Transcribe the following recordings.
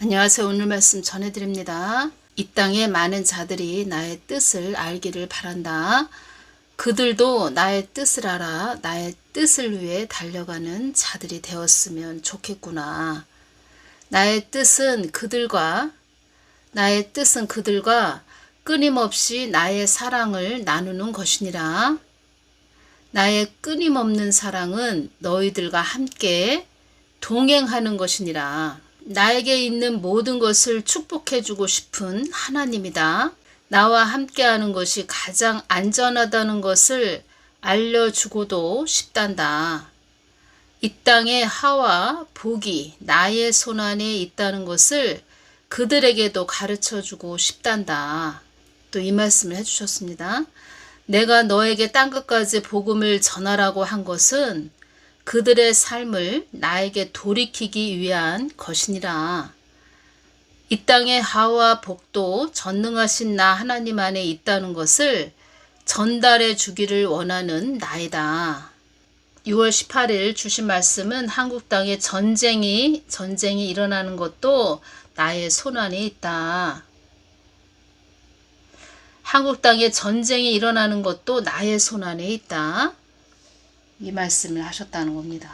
안녕하세요. 오늘 말씀 전해드립니다. 이 땅에 많은 자들이 나의 뜻을 알기를 바란다. 그들도 나의 뜻을 알아 나의 뜻을 위해 달려가는 자들이 되었으면 좋겠구나. 나의 뜻은 그들과 끊임없이 나의 사랑을 나누는 것이니라. 나의 끊임없는 사랑은 너희들과 함께 동행하는 것이니라. 나에게 있는 모든 것을 축복해주고 싶은 하나님이다. 나와 함께하는 것이 가장 안전하다는 것을 알려주고도 싶단다. 이 땅의 하와 복이 나의 손안에 있다는 것을 그들에게도 가르쳐주고 싶단다. 또 이 말씀을 해주셨습니다. 내가 너에게 땅끝까지 복음을 전하라고 한 것은 그들의 삶을 나에게 돌이키기 위한 것이니라. 이 땅의 하와 복도 전능하신 나 하나님 안에 있다는 것을 전달해 주기를 원하는 나이다. 6월 18일 주신 말씀은 한국 땅에 전쟁이 일어나는 것도 나의 손안에 있다. 한국 땅에 전쟁이 일어나는 것도 나의 손안에 있다. 이 말씀을 하셨다는 겁니다.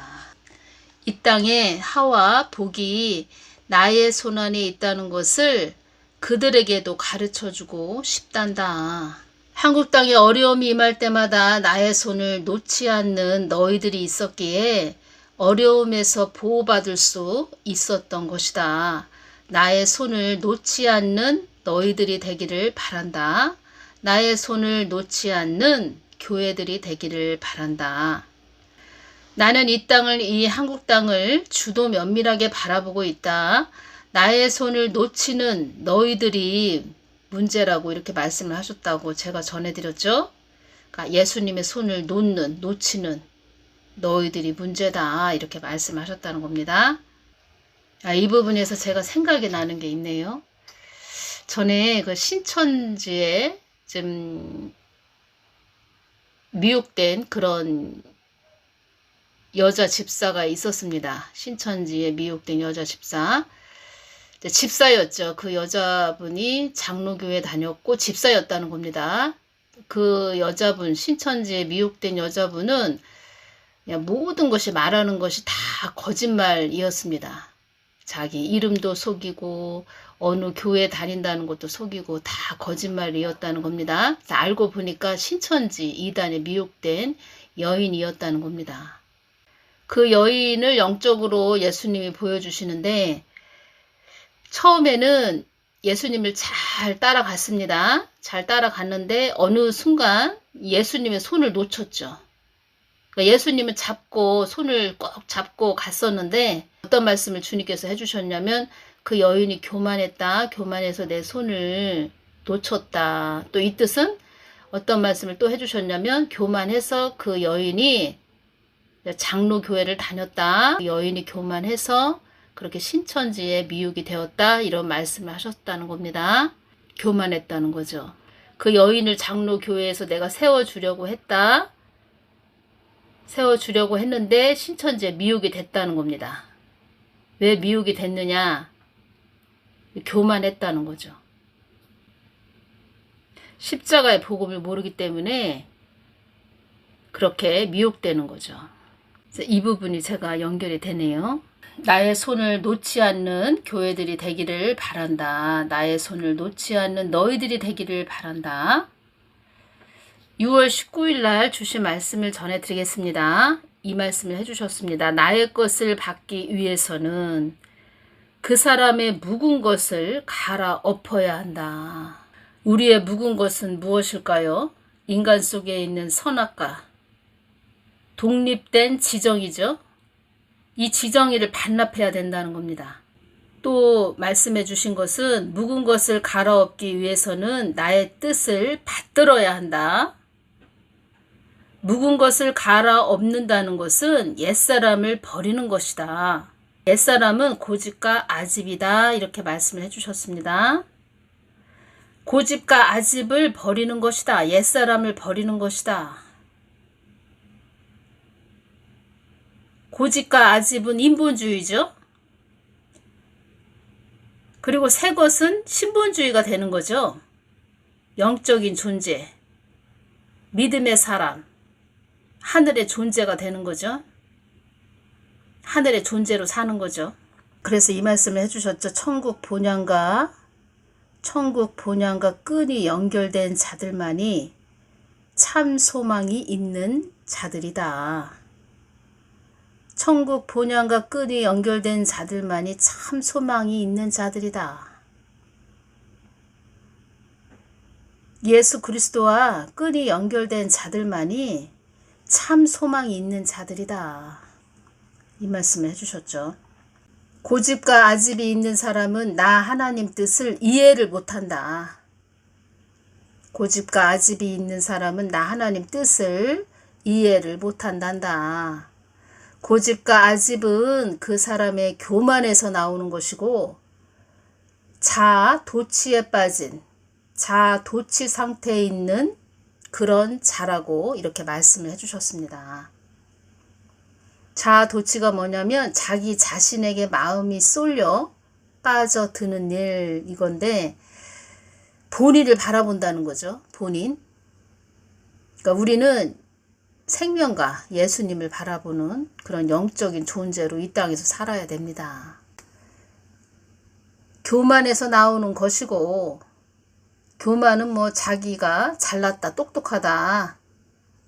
이 땅에 하와 복이 나의 손안에 있다는 것을 그들에게도 가르쳐주고 싶단다. 한국 땅에 어려움이 임할 때마다 나의 손을 놓지 않는 너희들이 있었기에 어려움에서 보호받을 수 있었던 것이다. 나의 손을 놓지 않는 너희들이 되기를 바란다. 나의 손을 놓지 않는 교회들이 되기를 바란다. 나는 이 한국 땅을 주도 면밀하게 바라보고 있다. 나의 손을 놓치는 너희들이 문제라고 이렇게 말씀을 하셨다고 제가 전해드렸죠. 그러니까 예수님의 손을 놓치는 너희들이 문제다 이렇게 말씀하셨다는 겁니다. 이 부분에서 제가 생각이 나는 게 있네요. 전에 그 신천지에 좀 미혹된 그런 여자 집사가 있었습니다. 신천지에 미혹된 여자 집사였죠. 그 여자분이 장로교회 다녔고 집사였다는 겁니다. 그 여자분, 신천지에 미혹된 여자분은 그냥 모든 것이 말하는 것이 다 거짓말이었습니다. 자기 이름도 속이고 어느 교회 다닌다는 것도 속이고 다 거짓말이었다는 겁니다. 알고 보니까 신천지 이단에 미혹된 여인이었다는 겁니다. 그 여인을 영적으로 예수님이 보여주시는데 처음에는 예수님을 잘 따라갔습니다. 잘 따라갔는데 어느 순간 예수님의 손을 놓쳤죠. 그러니까 예수님은 손을 꼭 잡고 갔었는데 어떤 말씀을 주님께서 해주셨냐면 그 여인이 교만했다. 교만해서 내 손을 놓쳤다. 또 이 뜻은 어떤 말씀을 또 해주셨냐면 교만해서 그 여인이 장로교회를 다녔다. 그 여인이 교만해서 그렇게 신천지에 미혹이 되었다. 이런 말씀을 하셨다는 겁니다. 교만했다는 거죠. 그 여인을 장로교회에서 내가 세워주려고 했는데 신천지에 미혹이 됐다는 겁니다. 왜 미혹이 됐느냐? 교만했다는 거죠. 십자가의 복음을 모르기 때문에 그렇게 미혹되는 거죠. 이 부분이 제가 연결이 되네요. 나의 손을 놓지 않는 교회들이 되기를 바란다. 나의 손을 놓지 않는 너희들이 되기를 바란다. 6월 19일 날 주신 말씀을 전해드리겠습니다. 이 말씀을 해주셨습니다. 나의 것을 받기 위해서는 그 사람의 묵은 것을 갈아엎어야 한다. 우리의 묵은 것은 무엇일까요? 인간 속에 있는 선악과 독립된 지정이죠. 이 지정의를 반납해야 된다는 겁니다. 또 말씀해 주신 것은 묵은 것을 갈아엎기 위해서는 나의 뜻을 받들어야 한다. 묵은 것을 갈아엎는다는 것은 옛사람을 버리는 것이다. 옛사람은 고집과 아집이다. 이렇게 말씀을 해주셨습니다. 고집과 아집을 버리는 것이다. 옛사람을 버리는 것이다. 고집과 아집은 인본주의죠. 그리고 새 것은 신본주의가 되는 거죠. 영적인 존재, 믿음의 사람, 하늘의 존재가 되는 거죠. 하늘의 존재로 사는 거죠. 그래서 이 말씀을 해주셨죠. 천국 본향과 끈이 연결된 자들만이 참 소망이 있는 자들이다. 천국 본향과 끈이 연결된 자들만이 참 소망이 있는 자들이다. 예수 그리스도와 끈이 연결된 자들만이 참 소망이 있는 자들이다. 이 말씀을 해주셨죠. 고집과 아집이 있는 사람은 나 하나님 뜻을 이해를 못한다. 고집과 아집이 있는 사람은 나 하나님 뜻을 이해를 못한단다. 고집과 아집은 그 사람의 교만에서 나오는 것이고 자아 도취에 빠진 자아 도취 상태에 있는 그런 자라고 이렇게 말씀을 해주셨습니다. 자아 도취가 뭐냐면 자기 자신에게 마음이 쏠려 빠져드는 일 이건데 본인을 바라본다는 거죠. 본인. 그러니까 우리는 생명과 예수님을 바라보는 그런 영적인 존재로 이 땅에서 살아야 됩니다. 교만에서 나오는 것이고 교만은 뭐 자기가 잘났다 똑똑하다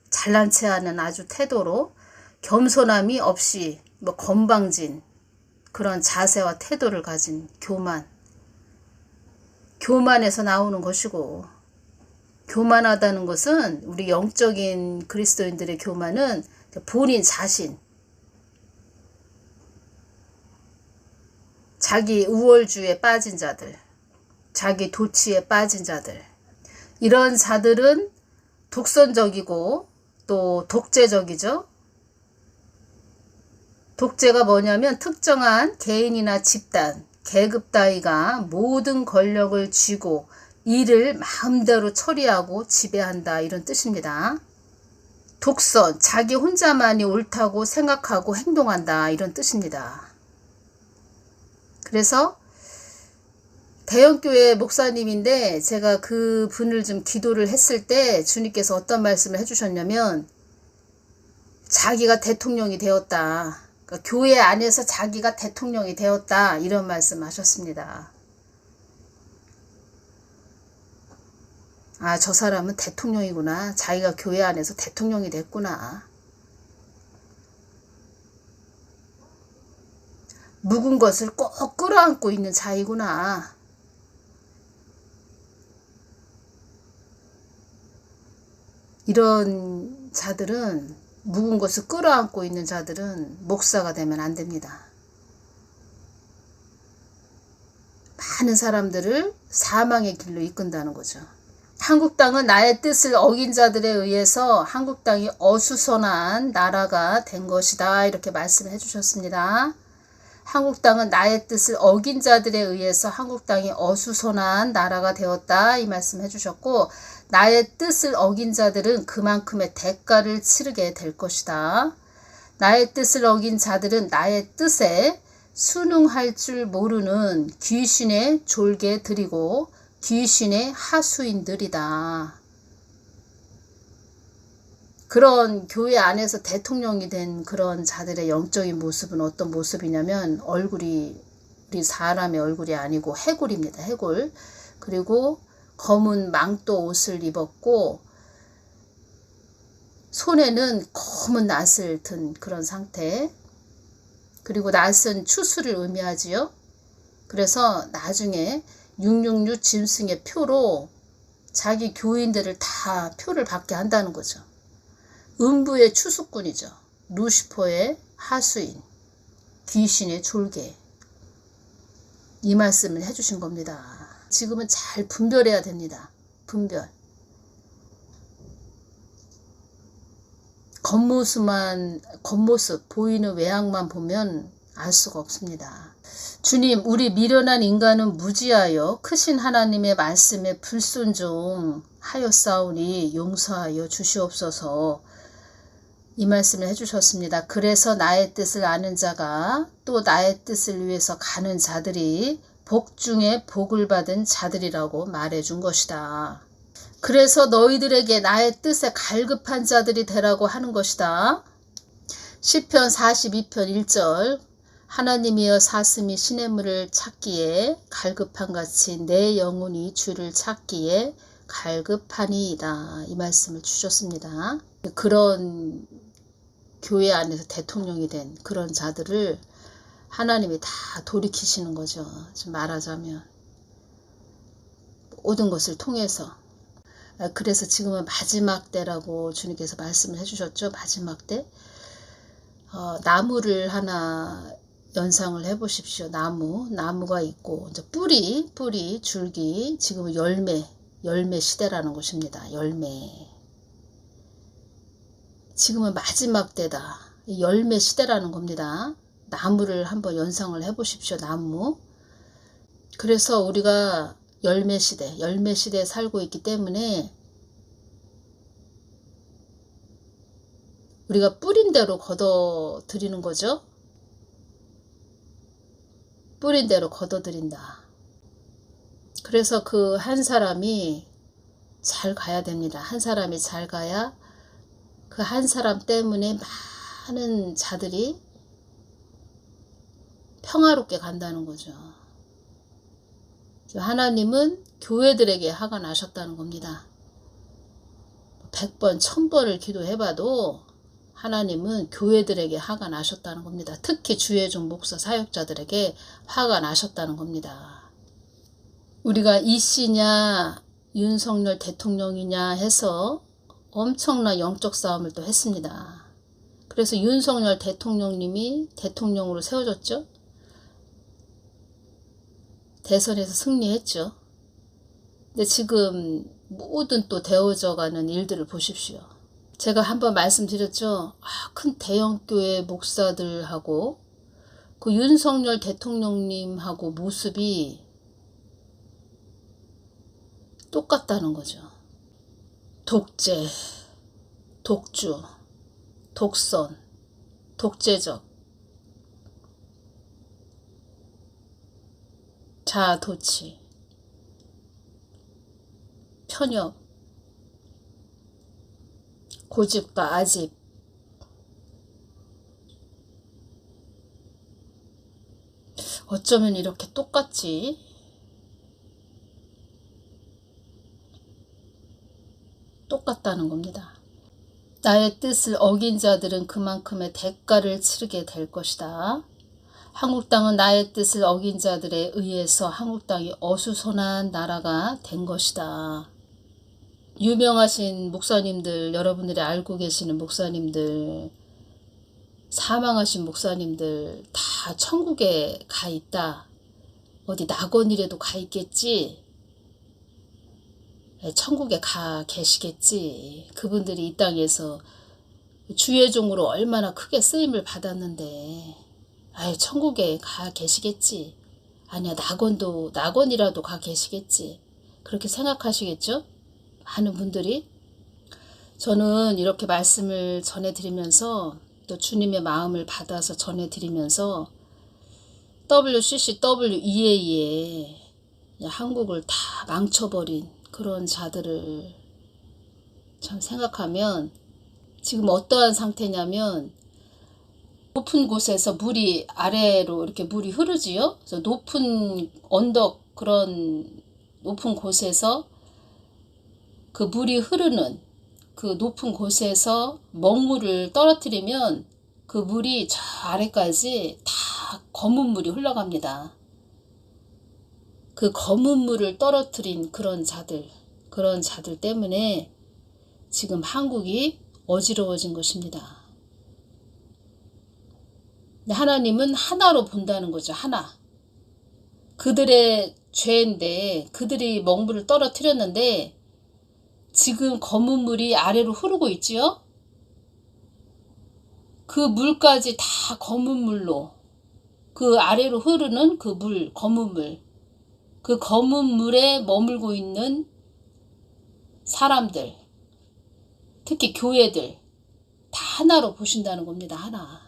잘난 체 하는 아주 태도로 겸손함이 없이 뭐 건방진 그런 자세와 태도를 가진 교만에서 나오는 것이고 교만하다는 것은 우리 영적인 그리스도인들의 교만은 본인 자신 자기 우월주의에 빠진 자들 자기 도취에 빠진 자들 이런 자들은 독선적이고 또 독재적이죠. 독재가 뭐냐면 특정한 개인이나 집단, 계급 따위가 모든 권력을 쥐고 일을 마음대로 처리하고 지배한다 이런 뜻입니다. 독선, 자기 혼자만이 옳다고 생각하고 행동한다 이런 뜻입니다. 그래서 대형교회 목사님인데 제가 그 분을 좀 기도를 했을 때 주님께서 어떤 말씀을 해주셨냐면 자기가 대통령이 되었다. 그러니까 교회 안에서 자기가 대통령이 되었다 이런 말씀하셨습니다. 아, 저 사람은 대통령이구나. 자기가 교회 안에서 대통령이 됐구나. 묵은 것을 꼭 끌어안고 있는 자이구나. 이런 자들은 묵은 것을 끌어안고 있는 자들은 목사가 되면 안 됩니다. 많은 사람들을 사망의 길로 이끈다는 거죠. 한국당은 나의 뜻을 어긴 자들에 의해서 한국당이 어수선한 나라가 된 것이다 이렇게 말씀해 주셨습니다. 한국당은 나의 뜻을 어긴 자들에 의해서 한국당이 어수선한 나라가 되었다 이 말씀 해주셨고 나의 뜻을 어긴 자들은 그만큼의 대가를 치르게 될 것이다. 나의 뜻을 어긴 자들은 나의 뜻에 순응할 줄 모르는 귀신의 졸개들이고 귀신의 하수인들이다. 그런 교회 안에서 대통령이 된 그런 자들의 영적인 모습은 어떤 모습이냐면 얼굴이 우리 사람의 얼굴이 아니고 해골입니다. 해골. 그리고 검은 망토 옷을 입었고 손에는 검은 낫을 든 그런 상태. 그리고 낫은 추수를 의미하지요. 그래서 나중에 666 짐승의 표로 자기 교인들을 다 표를 받게 한다는 거죠. 음부의 추수꾼이죠. 루시퍼의 하수인, 귀신의 졸개. 이 말씀을 해주신 겁니다. 지금은 잘 분별해야 됩니다. 분별. 겉모습, 보이는 외양만 보면 알 수가 없습니다. 주님, 우리 미련한 인간은 무지하여 크신 하나님의 말씀에 불순종하였사오니 용서하여 주시옵소서. 이 말씀을 해주셨습니다. 그래서 나의 뜻을 아는 자가 또 나의 뜻을 위해서 가는 자들이 복 중에 복을 받은 자들이라고 말해준 것이다. 그래서 너희들에게 나의 뜻에 갈급한 자들이 되라고 하는 것이다. 시편 42편 1절 하나님이여 사슴이 시냇물을 찾기에 갈급한 같이 내 영혼이 주를 찾기에 갈급하니이다. 이 말씀을 주셨습니다. 그런 교회 안에서 대통령이 된 그런 자들을 하나님이 다 돌이키시는 거죠. 지금 말하자면 모든 것을 통해서. 그래서 지금은 마지막 때라고 주님께서 말씀을 해주셨죠. 마지막 때. 나무를 하나 연상을 해보십시오. 나무가 있고 이제 뿌리, 줄기, 지금은 열매 시대라는 것입니다. 열매. 지금은 마지막 때다. 열매 시대라는 겁니다. 나무를 한번 연상을 해보십시오. 나무. 그래서 우리가 열매 시대에 살고 있기 때문에 우리가 뿌린 대로 걷어들이는 거죠. 뿌린 대로 걷어들인다. 그래서 그 한 사람이 잘 가야 됩니다. 한 사람이 잘 가야 그 한 사람 때문에 많은 자들이 평화롭게 간다는 거죠. 하나님은 교회들에게 화가 나셨다는 겁니다. 100번, 1000번을 기도해봐도 하나님은 교회들에게 화가 나셨다는 겁니다. 특히 주의종 목사 사역자들에게 화가 나셨다는 겁니다. 우리가 이씨냐 윤석열 대통령이냐 해서 엄청난 영적 싸움을 또 했습니다. 그래서 윤석열 대통령님이 대통령으로 세워졌죠. 대선에서 승리했죠. 근데 지금 모든 또 되어져 가는 일들을 보십시오. 제가 한번 말씀드렸죠. 큰 대형교회 목사들하고 그 윤석열 대통령님하고 모습이 똑같다는 거죠. 독재, 독주, 독선, 독재적, 자아도취, 편협, 고집과 아집, 어쩌면 이렇게 똑같지? 똑같다는 겁니다. 나의 뜻을 어긴 자들은 그만큼의 대가를 치르게 될 것이다. 한국당은 나의 뜻을 어긴 자들에 의해서 한국당이 어수선한 나라가 된 것이다. 유명하신 목사님들, 여러분들이 알고 계시는 목사님들, 사망하신 목사님들 다 천국에 가 있다. 어디 낙원이라도 가 있겠지. 천국에 가 계시겠지. 그분들이 이 땅에서 주의 종으로 얼마나 크게 쓰임을 받았는데 천국에 가 계시겠지. 아니야, 낙원이라도 가 계시겠지. 그렇게 생각하시겠죠? 많은 분들이. 저는 이렇게 말씀을 전해드리면서 또 주님의 마음을 받아서 전해드리면서 WCCWEA에 한국을 다 망쳐버린 그런 자들을 참 생각하면 지금 어떠한 상태냐면 높은 곳에서 물이 아래로 이렇게 물이 흐르지요. 그래서 높은 언덕, 그런 높은 곳에서 그 물이 흐르는 그 높은 곳에서 먹물을 떨어뜨리면 그 물이 저 아래까지 다 검은 물이 흘러갑니다. 그 검은 물을 떨어뜨린 그런 자들 때문에 지금 한국이 어지러워진 것입니다. 하나님은 하나로 본다는 거죠. 하나. 그들의 죄인데 그들이 먹물을 떨어뜨렸는데 지금 검은 물이 아래로 흐르고 있지요. 그 물까지 다 검은 물로, 그 아래로 흐르는 그 물, 검은 물, 그 검은 물에 머물고 있는 사람들, 특히 교회들, 다 하나로 보신다는 겁니다. 하나.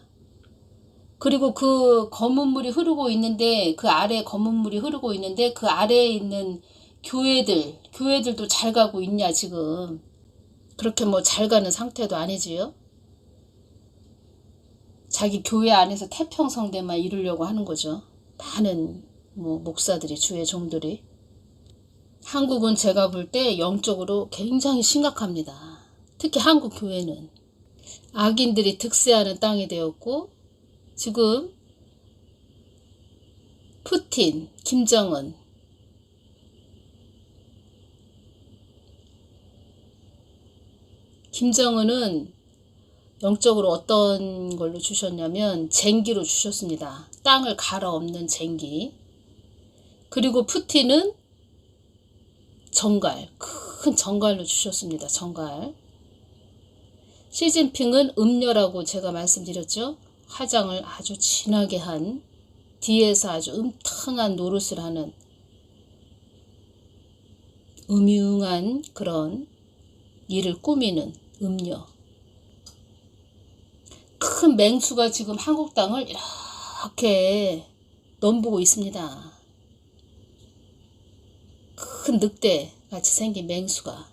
그리고 그 검은 물이 흐르고 있는데, 그 아래에 검은 물이 흐르고 있는데, 그 아래에 있는 교회들도 잘 가고 있냐, 지금. 그렇게 뭐 잘 가는 상태도 아니지요. 자기 교회 안에서 태평성대만 이루려고 하는 거죠. 많은 뭐 목사들이, 주의 종들이. 한국은 제가 볼 때 영적으로 굉장히 심각합니다. 특히 한국 교회는 악인들이 득세하는 땅이 되었고, 지금 푸틴, 김정은, 김정은은 영적으로 어떤 걸로 주셨냐면 쟁기로 주셨습니다. 땅을 갈아엎는 쟁기. 그리고 푸틴은 정갈, 큰 정갈로 주셨습니다. 정갈. 시진핑은 음녀라고 제가 말씀드렸죠. 화장을 아주 진하게 한, 뒤에서 아주 음탕한 노릇을 하는 음흉한 그런 일을 꾸미는 음녀. 큰 맹수가 지금 한국 땅을 이렇게 넘보고 있습니다. 큰 늑대 같이 생긴 맹수가.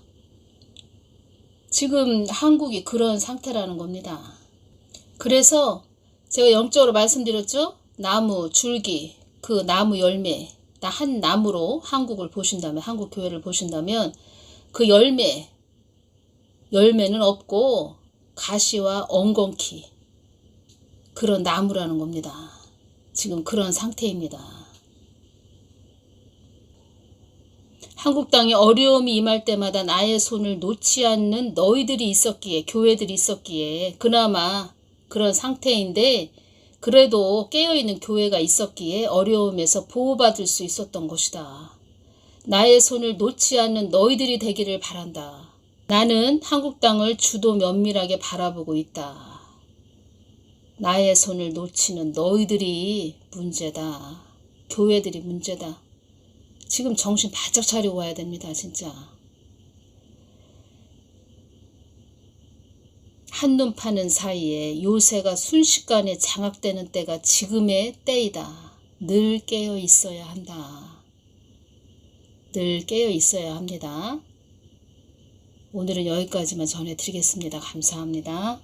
지금 한국이 그런 상태라는 겁니다. 그래서 제가 영적으로 말씀드렸죠. 나무, 줄기, 그 나무 열매, 한 나무로 한국을 보신다면, 한국 교회를 보신다면 그 열매는 없고 가시와 엉겅퀴, 그런 나무라는 겁니다. 지금 그런 상태입니다. 한국 땅에 어려움이 임할 때마다 나의 손을 놓지 않는 너희들이 있었기에, 교회들이 있었기에, 그나마 그런 상태인데 그래도 깨어있는 교회가 있었기에 어려움에서 보호받을 수 있었던 것이다. 나의 손을 놓지 않는 너희들이 되기를 바란다. 나는 한국 땅을 주도 면밀하게 바라보고 있다. 나의 손을 놓치는 너희들이 문제다. 교회들이 문제다. 지금 정신 바짝 차리고 와야 됩니다. 진짜. 한눈 파는 사이에 요새가 순식간에 장악되는 때가 지금의 때이다. 늘 깨어 있어야 한다. 늘 깨어 있어야 합니다. 오늘은 여기까지만 전해드리겠습니다. 감사합니다.